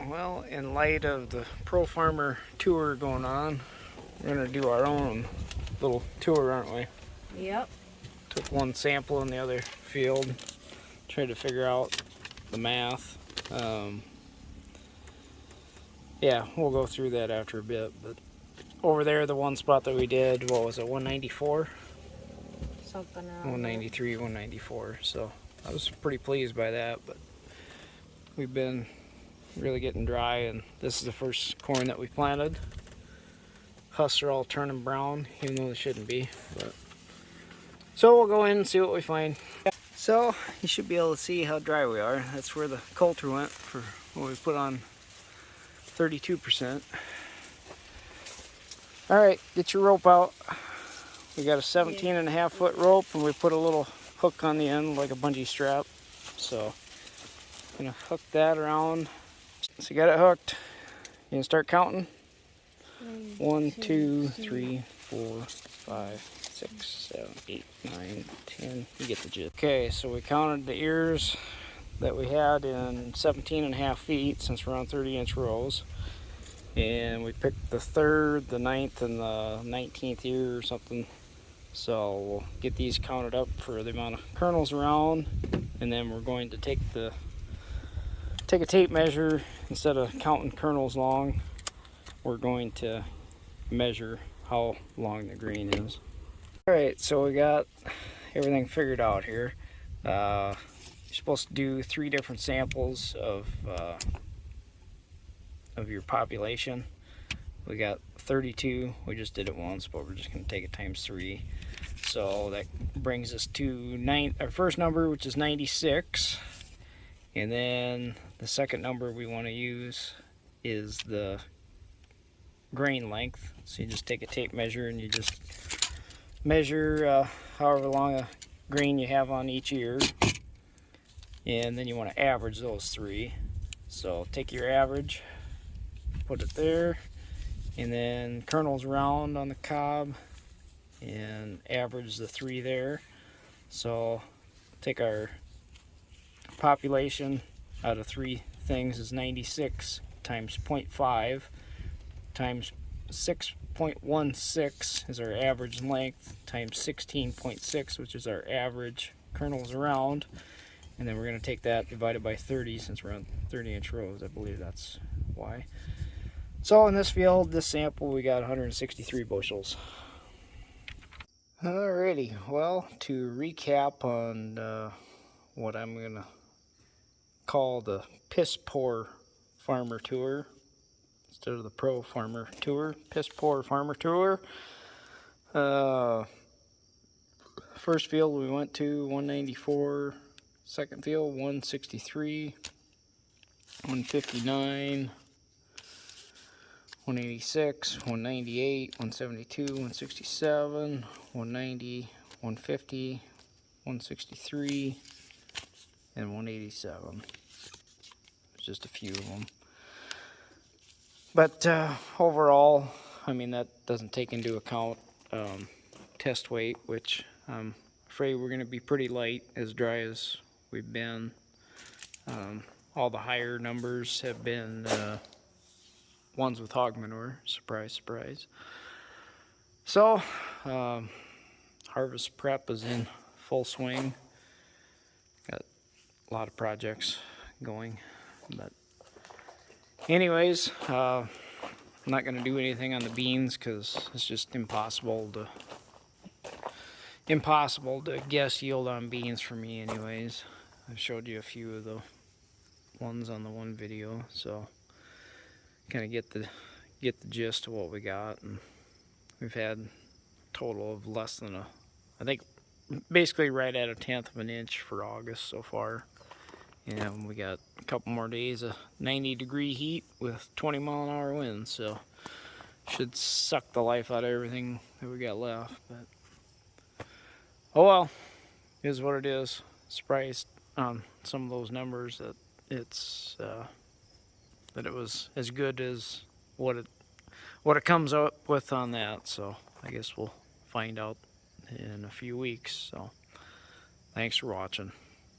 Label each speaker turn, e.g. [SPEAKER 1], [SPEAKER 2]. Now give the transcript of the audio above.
[SPEAKER 1] Well, in light of the Pro Farmer tour going on, we're going to do our own little tour, aren't we?
[SPEAKER 2] Yep.
[SPEAKER 1] Took one sample in the other field, tried to figure out the math. Yeah, we'll go through that after a bit. But over there, the one spot that we did, what was it, 194?
[SPEAKER 2] Something around
[SPEAKER 1] 193, 194. So I was pretty pleased by that. But we've been really getting dry, and this is the first corn that we planted. Husks are all turning brown, even though they shouldn't be. But so we'll go in and see what we find. So you should be able to see how dry we are. That's where the coulter went for what we put on 32%. All right, get your rope out. We got a 17.5-foot rope, and we put a little hook on the end like a bungee strap. So I'm gonna hook that around. So you got it hooked. You gonna start counting? 1, 2, 3, 4, 5, 6, 7, 8, 9, 10. You get the gist. Okay, so we counted the ears that we had in 17.5 feet, since we're on 30-inch rows. And we picked the 3rd, the 9th, and the 19th ear or something. So we'll get these counted up for the amount of kernels around, and then we're going to take a tape measure. Instead of counting kernels long, we're going to measure how long the grain is. All right, so we got everything figured out here. You're supposed to do 3 different samples of your population. We got 32. We just did it once, but we're just going to take it times 3. So that brings us to our first number, which is 96. And then the second number we want to use is the grain length. So you just take a tape measure and you just measure however long a grain you have on each ear. And then you want to average those 3. So take your average, put it there, and then kernels round on the cob and average the 3 there. So take our population out of 3 things is 96 times 0.5 times 6.16 is our average length times 16.6, which is our average kernels around. And then we're going to take that divided by 30, since we're on 30-inch rows. I believe that's why. So in this field, this sample, we got 163 bushels. Alrighty, well, to recap on what I'm going to call the Piss Poor Farmer Tour, instead of the Pro Farmer Tour, Piss Poor Farmer Tour. First field we went to, 194. Second field, 163, 159, 186, 198, 172, 167, 190, 150, 163, and 187. There's just a few of them. But overall, I mean, that doesn't take into account test weight, which I'm afraid we're going to be pretty light, as dry as we've been. All the higher numbers have been ones with hog manure. Surprise, surprise. So, harvest prep is in full swing. Got a lot of projects going, but anyways, I'm not going to do anything on the beans because it's just impossible to guess yield on beans for me anyways. I've showed you a few of the ones on the one video, so kind of get the gist of what we got. And we've had a total of less than I think basically right at 1/10 of an inch for August so far. And we got a couple more days of 90-degree heat with 20-mile-an-hour winds, so should suck the life out of everything that we got left. But oh well, it is what it is. Surprised on some of those numbers that it was as good as what it comes up with on that. So I guess we'll find out in a few weeks. So thanks for watching.